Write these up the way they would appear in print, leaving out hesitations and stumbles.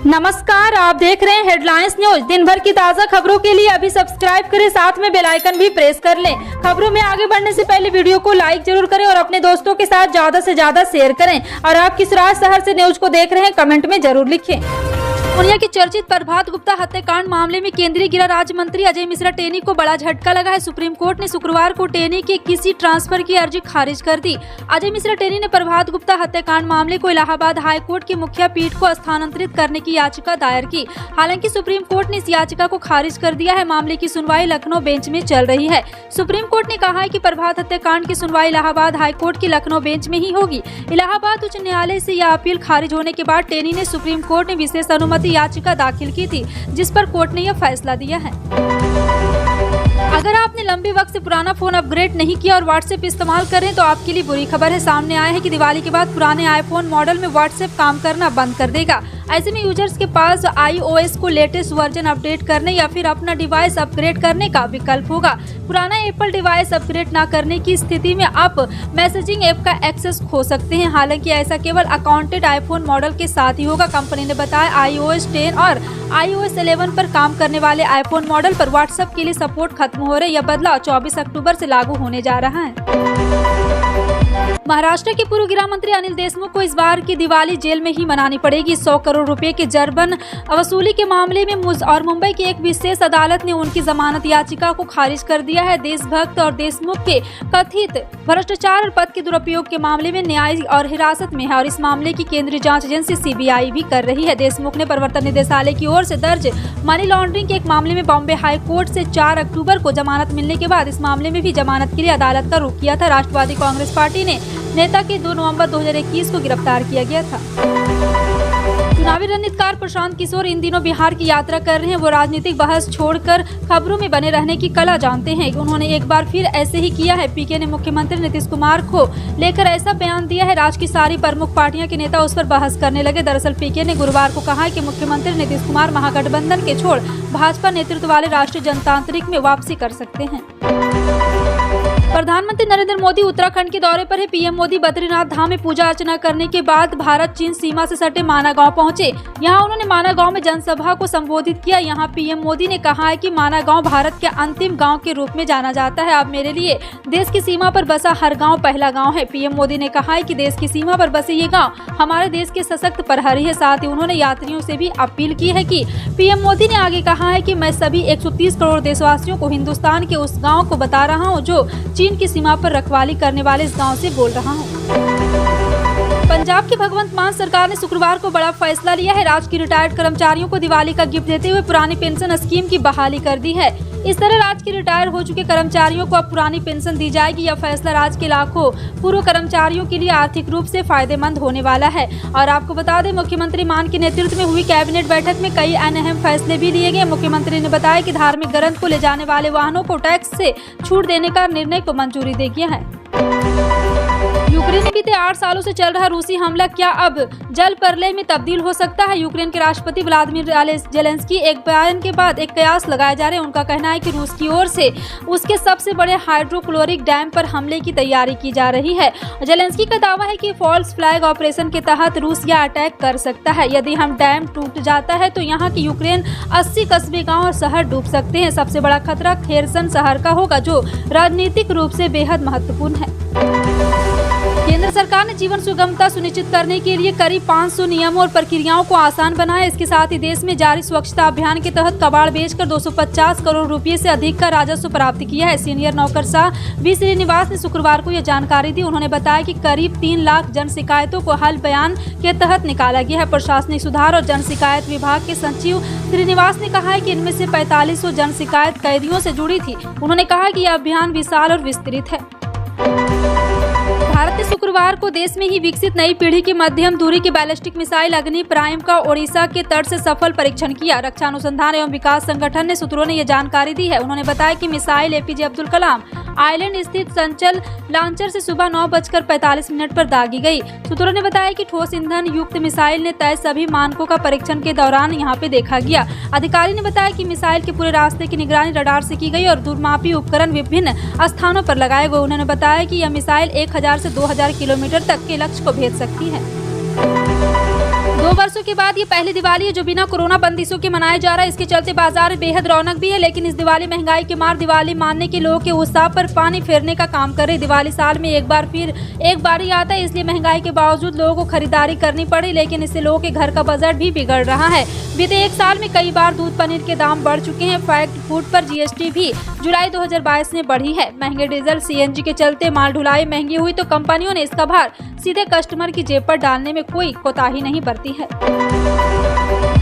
नमस्कार, आप देख रहे हैं हेडलाइंस न्यूज। दिन भर की ताज़ा खबरों के लिए अभी सब्सक्राइब करें, साथ में बेल आइकन भी प्रेस कर लें। खबरों में आगे बढ़ने से पहले वीडियो को लाइक जरूर करें और अपने दोस्तों के साथ ज्यादा से ज्यादा शेयर करें। और आप किस शहर से न्यूज को देख रहे हैं, कमेंट में जरूर लिखें। पूर्णिया के चर्चित प्रभात गुप्ता हत्याकांड मामले में केंद्रीय गृह राज्य मंत्री अजय मिश्रा टेनी को बड़ा झटका लगा है। सुप्रीम कोर्ट ने शुक्रवार को टेनी के किसी ट्रांसफर की अर्जी खारिज कर दी। अजय मिश्रा टेनी ने प्रभात गुप्ता हत्याकांड मामले को इलाहाबाद हाई कोर्ट की मुख्य पीठ को स्थानांतरित करने की याचिका दायर की। हालांकि सुप्रीम कोर्ट ने इस याचिका को खारिज कर दिया है। मामले की सुनवाई लखनऊ बेंच में चल रही है। सुप्रीम कोर्ट ने कहा है कि प्रभात हत्याकांड की सुनवाई इलाहाबाद हाई कोर्ट की लखनऊ बेंच में ही होगी। इलाहाबाद उच्च न्यायालय से यह अपील खारिज होने के बाद टेनी ने सुप्रीम कोर्ट में विशेष अनुमति याचिका दाखिल की थी, जिस पर कोर्ट ने यह फैसला दिया है। अगर आपने लंबे वक्त से पुराना फोन अपग्रेड नहीं किया और व्हाट्सएप इस्तेमाल कर रहे हैं तो आपके लिए बुरी खबर है। सामने आया है कि दिवाली के बाद पुराने आईफोन मॉडल में व्हाट्सएप काम करना बंद कर देगा। ऐसे में यूजर्स के पास iOS को लेटेस्ट वर्जन अपडेट करने या फिर अपना डिवाइस अपग्रेड करने का विकल्प होगा। पुराना एप्पल डिवाइस अपग्रेड न करने की स्थिति में आप मैसेजिंग ऐप का एक्सेस खो सकते हैं। हालांकि ऐसा केवल अकाउंटेड आईफोन मॉडल के साथ ही होगा। कंपनी ने बताया iOS 10 और iOS 11 पर काम करने वाले आईफोन मॉडल पर व्हाट्सएप के लिए सपोर्ट खत्म हो रहा है। यह बदलाव 24 अक्टूबर से लागू होने जा रहा है। महाराष्ट्र के पूर्व गृह मंत्री अनिल देशमुख को इस बार की दिवाली जेल में ही मनानी पड़ेगी। 100 करोड़ रुपए के जर्बन वसूली के मामले में मुंबई की एक विशेष अदालत ने उनकी जमानत याचिका को खारिज कर दिया है। देशभक्त और देशमुख के कथित भ्रष्टाचार और पद के दुरुपयोग के मामले में न्यायिक और हिरासत में है और इस मामले की केंद्रीय जांच एजेंसी CBI भी कर रही है। देशमुख ने प्रवर्तन निदेशालय की ओर से दर्ज मनी लॉन्ड्रिंग के एक मामले में बॉम्बे हाई कोर्ट से 4 अक्टूबर को जमानत मिलने के बाद इस मामले में भी जमानत के लिए अदालत का रुख किया था। राष्ट्रवादी कांग्रेस पार्टी ने नेता के 2 नवंबर 2021 को गिरफ्तार किया गया था। चुनावी रणनीतिकार प्रशांत किशोर इन दिनों बिहार की यात्रा कर रहे हैं। वो राजनीतिक बहस छोड़कर खबरों में बने रहने की कला जानते हैं। उन्होंने एक बार फिर ऐसे ही किया है। पीके ने मुख्यमंत्री नीतीश कुमार को लेकर ऐसा बयान दिया है। राज्य की सारी प्रमुख पार्टियां के नेता उस पर बहस करने लगे। दरअसल पीके ने गुरुवार को कहा कि मुख्यमंत्री नीतीश कुमार महागठबंधन के छोड़ भाजपा नेतृत्व वाले राष्ट्रीय जनतांत्रिक में वापसी कर सकते हैं। प्रधानमंत्री नरेंद्र मोदी उत्तराखंड के दौरे पर है। पीएम मोदी बद्रीनाथ धाम में पूजा अर्चना करने के बाद भारत चीन सीमा से सटे माना गांव पहुंचे। यहां उन्होंने माना गांव में जनसभा को संबोधित किया। यहां पीएम मोदी ने कहा है कि माना गांव भारत के अंतिम गांव के रूप में जाना जाता है। अब मेरे लिए देश की सीमा पर बसा हर गाँव पहला गाँव है। पीएम मोदी ने कहा है कि देश की सीमा पर बसे ये गाँव हमारे देश के सशक्त प्रहरी है। साथ ही उन्होंने यात्रियों से भी अपील की है कि पीएम मोदी ने आगे कहा है कि मैं सभी 130 करोड़ देशवासियों को हिंदुस्तान के उस गाँव को बता रहा हूँ जो चीन की सीमा पर रखवाली करने वाले इस गांव से बोल रहा हूं। पंजाब की भगवंत मान सरकार ने शुक्रवार को बड़ा फैसला लिया है। राज्य के रिटायर्ड कर्मचारियों को दिवाली का गिफ्ट देते हुए पुरानी पेंशन स्कीम की बहाली कर दी है। इस तरह राज्य के रिटायर हो चुके कर्मचारियों को अब पुरानी पेंशन दी जाएगी। यह फैसला राज्य के लाखों पूर्व कर्मचारियों के लिए आर्थिक रूप से फायदेमंद होने वाला है। और आपको बता दें, मुख्यमंत्री मान के नेतृत्व में हुई कैबिनेट बैठक में कई अहम फैसले भी लिए गए। मुख्यमंत्री ने बताया कि धार्मिक ग्रंथ को ले जाने वाले वाहनों को टैक्स से छूट देने का निर्णय को मंजूरी दे दिया है। यूक्रेन में बीते 8 सालों से चल रहा रूसी हमला क्या अब जल प्रलय में तब्दील हो सकता है? यूक्रेन के राष्ट्रपति व्लादिमीर जेलेंस्की एक बयान के बाद एक कयास लगाए जा रहे हैं। उनका कहना है कि रूस की ओर से उसके सबसे बड़े हाइड्रोक्लोरिक डैम पर हमले की तैयारी की जा रही है। जेलेंस्की का दावा है कि फॉल्स फ्लैग ऑपरेशन के तहत रूस यह अटैक कर सकता है। यदि हम डैम टूट जाता है तो यहाँ की यूक्रेन 80 कस्बे, गाँव और शहर डूब सकते हैं। सबसे बड़ा खतरा खेरसन शहर का होगा, जो राजनीतिक रूप से बेहद महत्वपूर्ण है। केंद्र सरकार ने जीवन सुगमता सुनिश्चित करने के लिए करीब 500 नियमों और प्रक्रियाओं को आसान बनाया। इसके साथ ही देश में जारी स्वच्छता अभियान के तहत कबाड़ बेचकर 250 करोड़ रुपए से अधिक का राजस्व प्राप्त किया है। सीनियर नौकरशाह वी श्रीनिवास ने शुक्रवार को यह जानकारी दी। उन्होंने बताया कि करीब 3 लाख जन शिकायतों को हल बयान के तहत निकाला गया है। प्रशासनिक सुधार और जन शिकायत विभाग के सचिव श्रीनिवास ने कहा है कि इनमें से 4500 जन शिकायत कैदियों से जुड़ी थी। उन्होंने कहा कि यह अभियान विशाल और विस्तृत है। भारत ने शुक्रवार को देश में ही विकसित नई पीढ़ी की मध्यम दूरी की बैलिस्टिक मिसाइल अग्नि प्राइम का ओडिशा के तट से सफल परीक्षण किया। रक्षा अनुसंधान एवं विकास संगठन ने सूत्रों ने यह जानकारी दी है। उन्होंने बताया कि missile APJ Abdul Kalam island स्थित संचल लॉन्चर से सुबह 9:45 पर दागी गई। सूत्रों ने बताया कि ठोस ईंधन युक्त मिसाइल ने तय सभी मानकों का परीक्षण के दौरान यहां पे देखा गया। अधिकारी ने बताया कि मिसाइल के पूरे रास्ते की निगरानी रडार से की गई और दूरमापी उपकरण विभिन्न स्थानों पर लगाए गए। उन्होंने बताया कि यह मिसाइल 1000 से 2000 किलोमीटर तक के लक्ष्य को भेज सकती है। 2 वर्षों के बाद ये पहली दिवाली है जो बिना कोरोना बंदिशों के मनाया जा रहा है। इसके चलते बाजार में बेहद रौनक भी है, लेकिन इस दिवाली महंगाई के मार दिवाली मानने के लोगों के उत्साह पर पानी फेरने का काम कर रही। दिवाली साल में एक बार ही आता है, इसलिए महंगाई के बावजूद लोगों को खरीदारी करनी पड़ी, लेकिन इससे लोगों के घर का बजट भी बिगड़ रहा है। बीते 1 साल में कई बार दूध पनीर के दाम बढ़ चुके हैं। फैक्ट फूड पर जीएसटी भी जुलाई 2022 में बढ़ी है। महंगे डीजल सीएनजी के चलते माल ढुलाई महंगी हुई तो कंपनियों ने इसका भार सीधे कस्टमर की जेब पर डालने में कोई कोताही नहीं बरती है।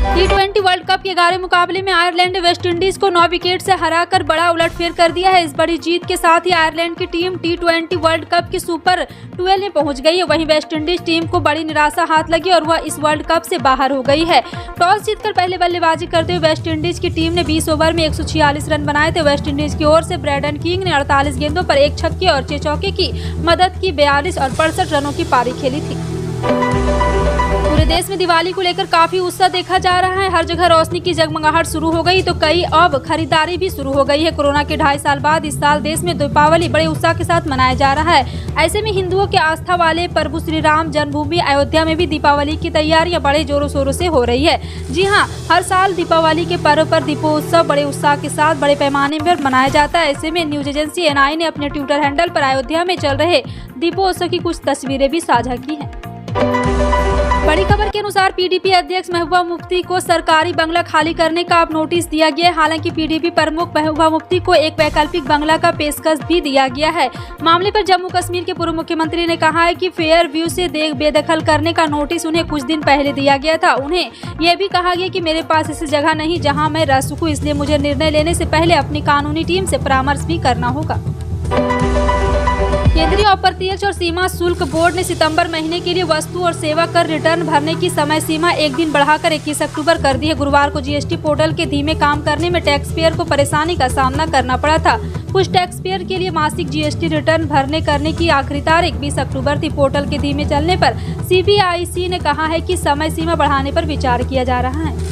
T20 वर्ल्ड कप के 11वें मुकाबले में आयरलैंड ने वेस्ट इंडीज को 9 विकेट से हराकर बड़ा उलटफेर कर दिया है। इस बड़ी जीत के साथ ही आयरलैंड की टीम T20 वर्ल्ड कप की सुपर 12 में पहुंच गई है। वहीं वेस्ट इंडीज टीम को बड़ी निराशा हाथ लगी और वह इस वर्ल्ड कप से बाहर हो गई है। टॉस जीतकर पहले बल्लेबाजी करते हुए वेस्ट इंडीज की टीम ने 20 ओवर में 146 रन बनाए थे। वेस्ट इंडीज की ओर से ब्रैडन किंग ने 48 गेंदों पर 1 छक्के और 6 चौके की मदद की 42 और 65 रनों की पारी खेली थी। पूरे देश में दिवाली को लेकर काफी उत्साह देखा जा रहा है। हर जगह रोशनी की जगमगाहट शुरू हो गई तो कई अब खरीदारी भी शुरू हो गई है। कोरोना के 2.5 साल बाद इस साल देश में दीपावली बड़े उत्साह के साथ मनाया जा रहा है। ऐसे में हिंदुओं के आस्था वाले प्रभु श्री राम जन्मभूमि अयोध्या में भी दीपावली की तैयारियां बड़े जोरों शोरों से हो रही है। जी हाँ, हर साल दीपावली के पर्व पर दीपोत्सव बड़े उत्साह के साथ बड़े पैमाने पर मनाया जाता है। ऐसे में न्यूज एजेंसी NI ने अपने ट्विटर हैंडल पर अयोध्या में चल रहे दीपोत्सव की कुछ तस्वीरें भी साझा की हैं। बड़ी खबर के अनुसार PDP अध्यक्ष महबूबा मुफ्ती को सरकारी बंगला खाली करने का अब नोटिस दिया गया है। हालांकि PDP प्रमुख महबूबा मुफ्ती को एक वैकल्पिक बंगला का पेशकश भी दिया गया है। मामले पर जम्मू कश्मीर के पूर्व मुख्यमंत्री ने कहा है कि फेयर व्यू से बेदखल करने का नोटिस उन्हें कुछ दिन पहले दिया गया था। उन्हें यह भी कहा गया कि मेरे पास ऐसी जगह नहीं जहाँ मैं रह सकूँ, इसलिए मुझे निर्णय लेने से पहले अपनी कानूनी टीम से परामर्श भी करना होगा। केंद्रीय अप्रत्यक्ष और सीमा शुल्क बोर्ड ने सितंबर महीने के लिए वस्तु और सेवा कर रिटर्न भरने की समय सीमा 1 दिन बढ़ाकर 21 अक्टूबर कर दी है। गुरुवार को जीएसटी पोर्टल के धीमे काम करने में टैक्स पेयर को परेशानी का सामना करना पड़ा था। कुछ टैक्स पेयर के लिए मासिक जीएसटी रिटर्न करने की आखिरी तारीख 20 अक्टूबर थी। पोर्टल के धीमे चलने पर CBIC ने कहा है कि समय सीमा बढ़ाने पर विचार किया जा रहा है।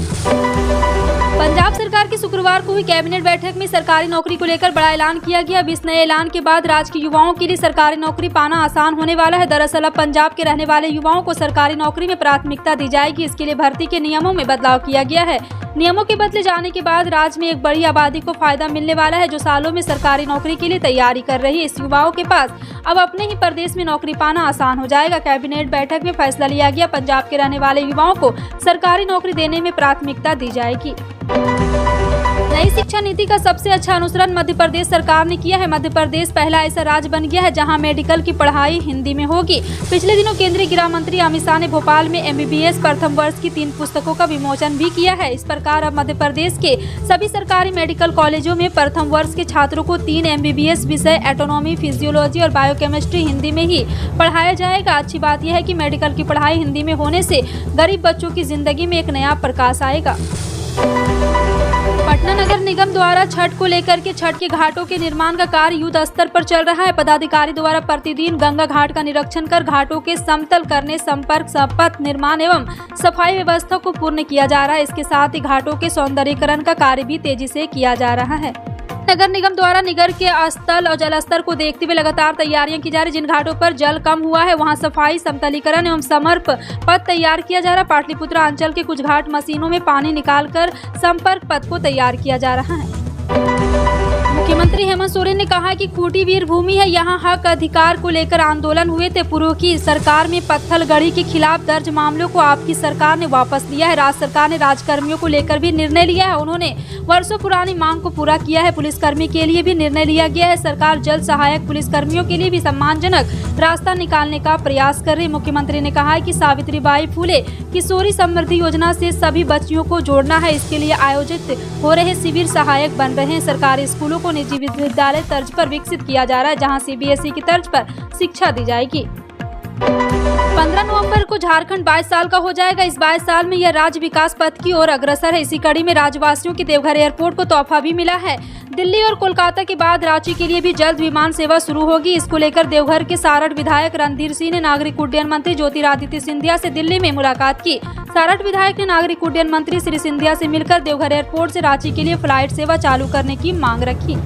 पंजाब सरकार की शुक्रवार को हुई कैबिनेट बैठक में सरकारी नौकरी को लेकर बड़ा ऐलान किया गया। अब इस नए ऐलान के बाद राज्य के युवाओं के लिए सरकारी नौकरी पाना आसान होने वाला है। दरअसल अब पंजाब के रहने वाले युवाओं को सरकारी नौकरी में प्राथमिकता दी जाएगी। इसके लिए भर्ती के नियमों में बदलाव किया गया है। नियमों के बदले जाने के बाद राज्य में एक बड़ी आबादी को फायदा मिलने वाला है जो सालों में सरकारी नौकरी के लिए तैयारी कर रही है। इस युवाओं के पास अब अपने ही प्रदेश में नौकरी पाना आसान हो जाएगा। कैबिनेट बैठक में फैसला लिया गया, पंजाब के रहने वाले युवाओं को सरकारी नौकरी देने में प्राथमिकता दी जाएगी। नई शिक्षा नीति का सबसे अच्छा अनुसरण मध्य प्रदेश सरकार ने किया है। मध्य प्रदेश पहला ऐसा राज्य बन गया है जहां मेडिकल की पढ़ाई हिंदी में होगी। पिछले दिनों केंद्रीय गृह मंत्री अमित शाह ने भोपाल में MBBS प्रथम वर्ष की 3 पुस्तकों का विमोचन भी किया है। इस प्रकार अब मध्य प्रदेश के सभी सरकारी मेडिकल कॉलेजों में प्रथम वर्ष के छात्रों को 3 MBBS विषय एटोनॉमी, फिजियोलॉजी और बायोकेमिस्ट्री हिंदी में ही पढ़ाया जाएगा। अच्छी बात यह है कि मेडिकल की पढ़ाई हिंदी में होने से गरीब बच्चों की जिंदगी में एक नया प्रकाश आएगा। पटना नगर निगम द्वारा छठ को लेकर के छठ के घाटों के निर्माण का कार्य युद्ध स्तर पर चल रहा है। पदाधिकारी द्वारा प्रतिदिन गंगा घाट का निरीक्षण कर घाटों के समतल करने, संपर्क पथ निर्माण एवं सफाई व्यवस्था को पूर्ण किया जा रहा है। इसके साथ ही घाटों के सौंदर्यीकरण का कार्य भी तेजी से किया जा रहा है। नगर निगम द्वारा निगर के स्थल और जल स्तर को देखते हुए लगातार तैयारियां की जा रही। जिन घाटों पर जल कम हुआ है वहां सफाई, समतलीकरण एवं समर्प पथ तैयार किया जा रहा है। पाटलिपुत्र अंचल के कुछ घाट मशीनों में पानी निकालकर संपर्क पथ को तैयार किया जा रहा है। मुख्यमंत्री हेमंत सोरेन ने कहा कि खूंटी वीर भूमि है, यहाँ हक अधिकार को लेकर आंदोलन हुए थे। पूर्व की सरकार में पत्थलगड़ी के खिलाफ दर्ज मामलों को आपकी सरकार ने वापस लिया है। राज्य सरकार ने राजकर्मियों को लेकर भी निर्णय लिया है। उन्होंने वर्षों पुरानी मांग को पूरा किया है। पुलिसकर्मी के लिए भी निर्णय लिया गया है। सरकार जल्द सहायक पुलिसकर्मियों के लिए भी सम्मानजनक रास्ता निकालने का प्रयास कर रही। मुख्यमंत्री ने कहा है कि सावित्रीबाई फुले किशोरी समृद्धि योजना से सभी बच्चियों को जोड़ना है। इसके लिए आयोजित हो रहे शिविर सहायक बन रहे हैं। सरकारी स्कूलों को निजी विद्यालय तर्ज पर विकसित किया जा रहा है, जहां CBSE की तर्ज पर शिक्षा दी जाएगी। 15 नवंबर को झारखंड 22 साल का हो जाएगा। इस 22 साल में यह राज्य विकास पथ की ओर अग्रसर है। इसी कड़ी में राज्यवासियों की देवघर एयरपोर्ट को तोहफा भी मिला है। दिल्ली और कोलकाता के बाद रांची के लिए भी जल्द विमान सेवा शुरू होगी। इसको लेकर देवघर के सारठ विधायक रणधीर सिंह ने नागरिक उड्डयन मंत्री ज्योतिरादित्य सिंधिया से दिल्ली में मुलाकात की। सारठ विधायक ने नागरिक उड्डयन मंत्री श्री सिंधिया से मिलकर देवघर एयरपोर्ट से रांची के लिए फ्लाइट सेवा चालू करने की मांग रखी।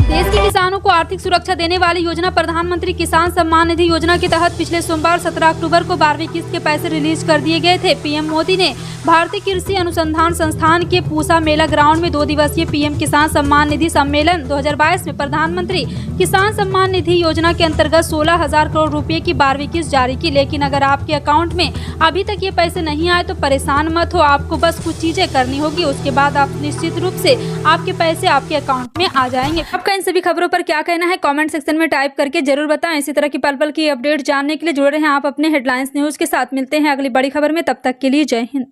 देश के किसानों को आर्थिक सुरक्षा देने वाली योजना प्रधानमंत्री किसान सम्मान निधि योजना के तहत पिछले सोमवार 17 अक्टूबर को 12वीं किस्त के पैसे रिलीज कर दिए गए थे। पीएम मोदी ने भारतीय कृषि अनुसंधान संस्थान के पूसा मेला ग्राउंड में 2 दिवसीय पीएम किसान सम्मान निधि सम्मेलन 2022 में प्रधानमंत्री किसान सम्मान निधि योजना के अंतर्गत 16,000 करोड़ रुपए की 12वीं किस्त जारी की। लेकिन अगर आपके अकाउंट में अभी तक ये पैसे नहीं आए तो परेशान मत हो, आपको बस कुछ चीजें करनी होगी, उसके बाद आप निश्चित रूप से आपके पैसे आपके अकाउंट में आ जाएंगे। आपका इन सभी खबरों पर क्या कहना है कमेंट सेक्शन में टाइप करके जरूर बताएं। इसी तरह की पल पल की अपडेट जानने के लिए जुड़े रहें आप अपने हेडलाइंस न्यूज के साथ। मिलते हैं अगली बड़ी खबर में, तब तक के लिए जय हिंद।